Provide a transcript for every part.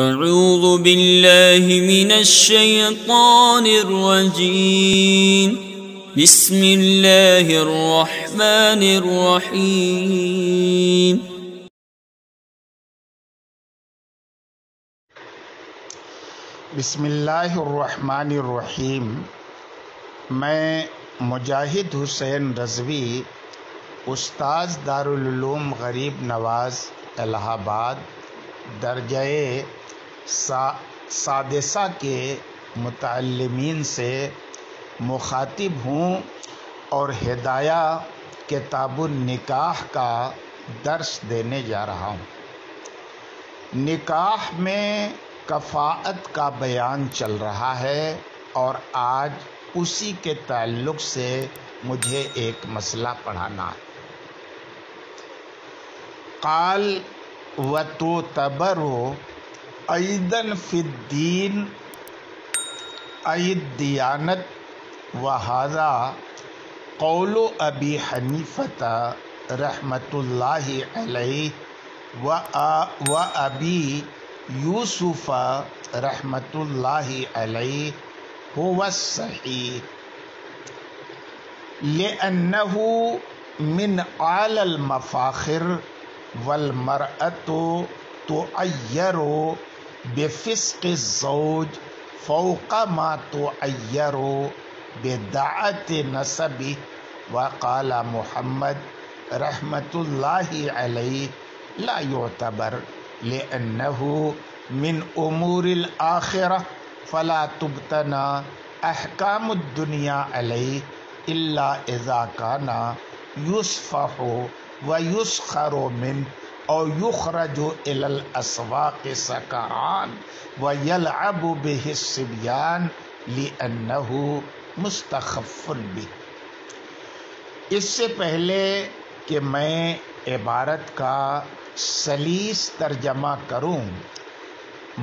اعوذ باللہ من الشیطان الرجیم بسم اللہ الرحمن الرحیم بسم اللہ الرحمن الرحیم۔ میں مجاہد حسین رضوی، استاذ دارالعلوم غریب نواز الہ آباد، درجہ سادسہ کے متعلمین سے مخاطب ہوں اور ہدایہ کتاب النکاح کا درس دینے جا رہا ہوں۔ نکاح میں کفاءت کا بیان چل رہا ہے اور آج اسی کے تعلق سے مجھے ایک مسئلہ پڑھانا ہے۔ قال وتعتبر ایضا فی الدین ای الدیانت وہذا قول ابی حنیفہ رحمۃ اللہ علیہ و ابی یوسف رحمۃ اللہ علیہ هو الصحیح لأنه من اعلی المفاخر والمرأة تعیر بفسق الزوج فوق ما تعیر بدعت نسبه وقال محمد رحمۃ اللہ علیہ لا يعتبر لأنه من امور الآخرة فلا تبتنى احکام الدنیا علیہ الا اذا كان یصفح ویسخر منه او یخرج الى الاسواق سکران ویلعب به الصبیان لأنه مستخف به۔ اس سے پہلے کہ میں عبارت کا سلیس ترجمہ کروں،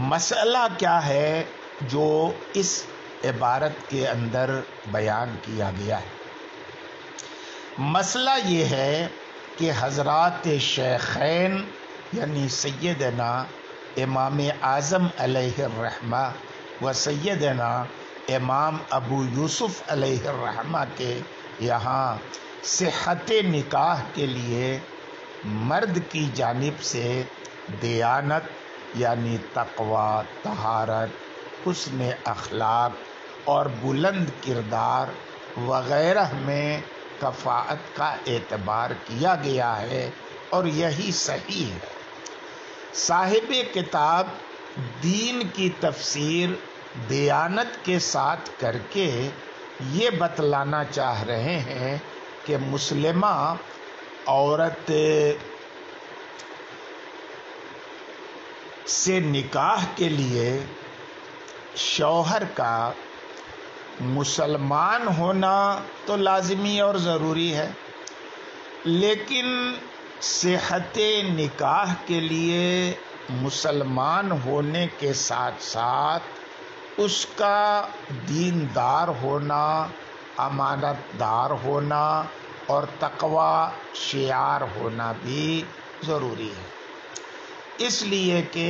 مسئلہ کیا ہے جو اس عبارت کے اندر بیان کیا گیا ہے؟ مسئلہ یہ ہے کہ حضرات شیخین یعنی سیدنا امام اعظم علیہ الرحمہ و سیدنا امام ابو یوسف علیہ الرحمہ کے یہاں صحت نکاح کے لیے مرد کی جانب سے دیانت یعنی تقوی، طہارت، حسن اخلاق اور بلند کردار وغیرہ میں کفاءت کا اعتبار کیا گیا ہے اور یہی صحیح ہے۔ صاحب کتاب دین کی تفسیر دیانت کے ساتھ کر کے یہ بتلانا چاہ رہے ہیں کہ مسلمہ عورت سے نکاح کے لیے شوہر کا مسلمان ہونا تو لازمی اور ضروری ہے، لیکن صحت نکاح کے لیے مسلمان ہونے کے ساتھ ساتھ اس کا دیندار ہونا، امانت دار ہونا اور تقوی شعار ہونا بھی ضروری ہے، اس لیے کہ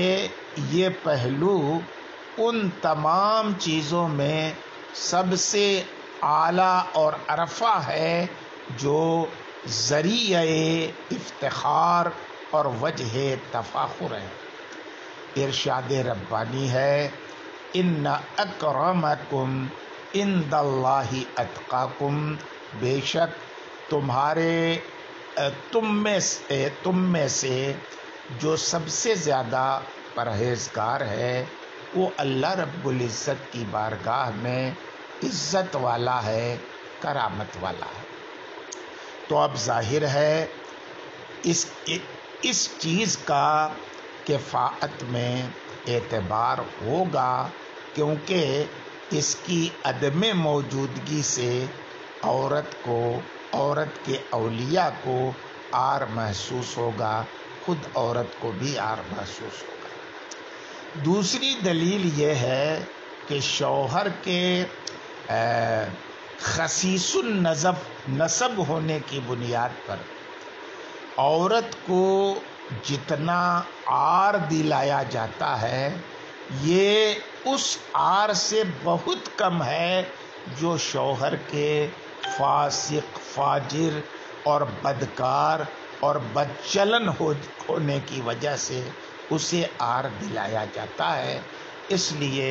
یہ پہلو ان تمام چیزوں میں سب سے اعلیٰ اور ارفع ہے جو ذریعہ افتخار اور وجہ تفاخر ہے۔ ارشاد ربانی ہے ان اکرمکم عند اللہ اتقاکم، بے شک تم میں سے جو سب سے زیادہ پرہیزگار ہے وہ اللہ رب العزت کی بارگاہ میں عزت والا ہے، کرامت والا ہے۔ تو اب ظاہر ہے اس چیز کا کفاءت میں اعتبار ہوگا، کیونکہ اس کی عدم موجودگی سے عورت کے اولیاء کو عار محسوس ہوگا، خود عورت کو بھی عار محسوس ہوگا۔ دوسری دلیل یہ ہے کہ شوہر کے خصیص النسب ہونے کی بنیاد پر عورت کو جتنا عار دلایا جاتا ہے یہ اس عار سے بہت کم ہے جو شوہر کے فاسق، فاجر اور بدکار اور بدچلن ہونے کی وجہ سے اسے عار دلایا جاتا ہے۔ اس لیے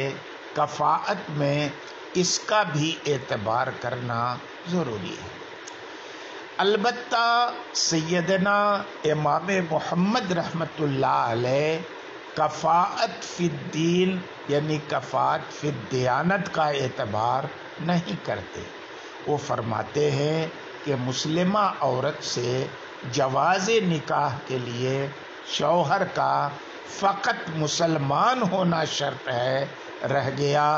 کفاءت میں اس کا بھی اعتبار کرنا ضروری ہے۔ البتہ سیدنا امام محمد رحمۃ اللہ علیہ کفاءت فی الدین یعنی کفاءت فی الدیانت کا اعتبار نہیں کرتے۔ وہ فرماتے ہیں کہ مسلمہ عورت سے جواز نکاح کے لیے شوہر کا فقط مسلمان ہونا شرط ہے، رہ گیا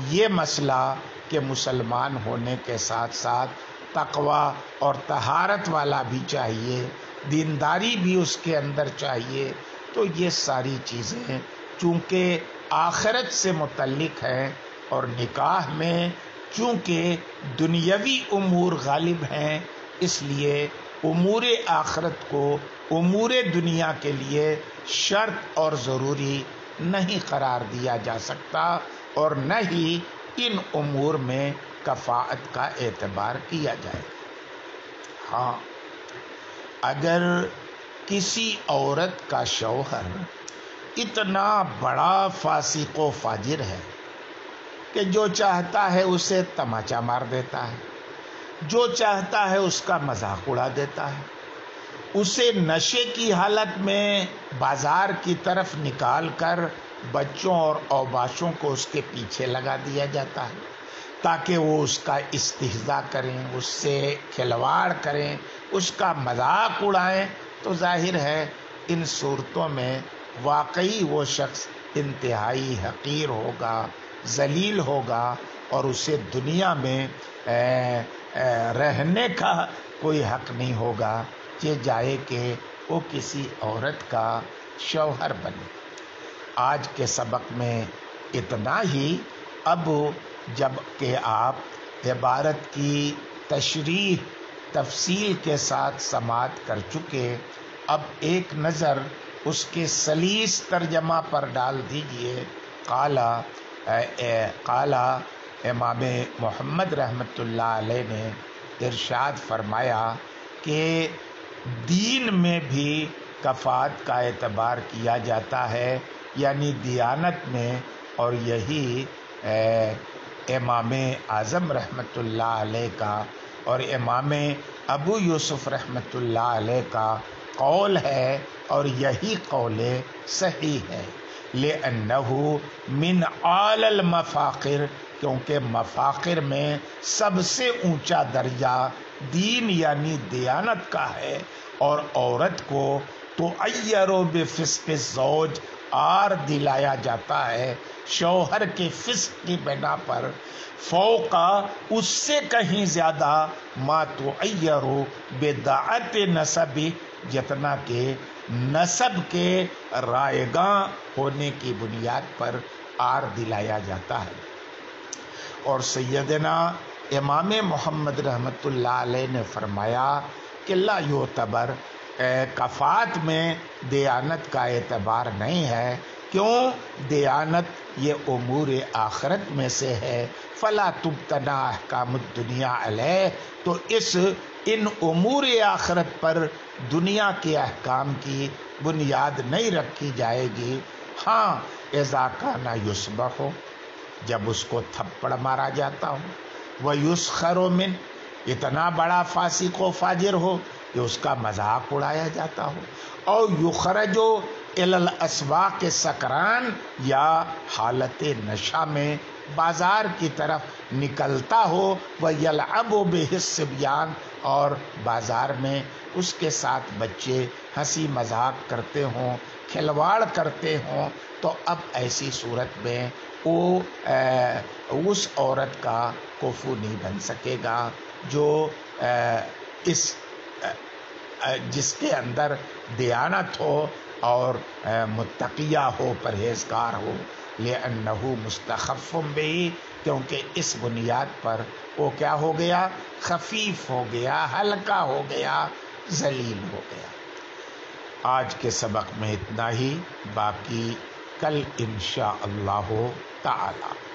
یہ مسئلہ کہ مسلمان ہونے کے ساتھ ساتھ تقوی اور طہارت والا بھی چاہیے، دینداری بھی اس کے اندر چاہیے۔ تو یہ ساری چیزیں چونکہ آخرت سے متعلق ہیں اور نکاح میں چونکہ دنیاوی امور غالب ہیں، اس لیے امور آخرت کو امور دنیا کے لیے شرط اور ضروری نہیں قرار دیا جا سکتا، اور نہ ہی ان امور میں کفاءت کا اعتبار کیا جائے۔ ہاں، اگر کسی عورت کا شوہر اتنا بڑا فاسق و فاجر ہے کہ جو چاہتا ہے اسے تماچا مار دیتا ہے، جو چاہتا ہے اس کا مذاق اڑا دیتا ہے، اسے نشے کی حالت میں بازار کی طرف نکال کر بچوں اور اوباشوں کو اس کے پیچھے لگا دیا جاتا ہے تاکہ وہ اس کا استہزاء کریں، اس سے کھلواڑ کریں، اس کا مذاق اڑائیں، تو ظاہر ہے ان صورتوں میں واقعی وہ شخص انتہائی حقیر ہوگا، ذلیل ہوگا، اور اسے دنیا میں رہنے کا کوئی حق نہیں ہوگا کہ جائے کہ وہ کسی عورت کا شوہر بنے۔ آج کے سبق میں اتنا ہی۔ اب جب کہ آپ عبارت کی تشریح تفصیل کے ساتھ سماعت کر چکے، اب ایک نظر اس کے سلیس ترجمہ پر ڈال دیجئے۔ قالا امام محمد رحمۃ اللہ علیہ نے ارشاد فرمایا کہ دین میں بھی کفاءت کا اعتبار کیا جاتا ہے، یعنی دیانت میں، اور یہی امام اعظم رحمۃ اللہ علیہ کا اور امام ابو یوسف رحمۃ اللہ علیہ کا قول ہے، اور یہی قول صحیح ہے۔ لِأَنَّهُ مِنْ أَعْلَى الْمَفَاخِرِ، کیونکہ مفاخر میں سب سے اونچا درجہ دین یعنی دیانت کا ہے، اور عورت کو تُعَيَّرُ بِفِسْقِ الزَّوْجِ عار دلایا جاتا ہے شوہر کے فسق کی بنا پر، فوق اس سے کہیں زیادہ ما تُعَيَّرُ بِدَعَتِ نَسَبِ، جتنا کہ نسب کے رائگاں ہونے کی بنیاد پر عار دلایا جاتا ہے۔ اور سیدنا امام محمد رحمۃ اللہ علیہ نے فرمایا کہ لا یعتبر، کفاءت میں دیانت کا اعتبار نہیں ہے۔ کیوں؟ دیانت یہ امور آخرت میں سے ہے۔ فلا تبتنا احکام الدنیا علیہ، تو ان امور آخرت پر دنیا کے احکام کی بنیاد نہیں رکھی جائے گی۔ ہاں، اذا کان یصبح، جب اس کو تھپڑ مارا جاتا ہو، ویسخر من، اتنا بڑا فاسق و فاجر ہو کہ اس کا مذاق اڑایا جاتا ہو، اور یخرج الی الاسواق سکران، یا حالت نشہ میں بازار کی طرف نکلتا ہو، ویلعب بہ الصبیان، اور بازار میں اس کے ساتھ بچے ہنسی مذاق کرتے ہوں، کھلواڑ کرتے ہوں، تو اب ایسی صورت میں وہ اس عورت کا کفو نہیں بن سکے گا جو جس کے اندر دیانت ہو اور متقیہ ہو، پرہیزگار ہو۔ لِأَنَّهُ مُسْتَخَفٌّ بِهِ، کیونکہ اس بنیاد پر وہ کیا ہو گیا؟ خفیف ہو گیا، ہلکا ہو گیا، ذلیل ہو گیا۔ آج کے سبق میں اتنا ہی، باقی کل انشاءاللہ تعالی۔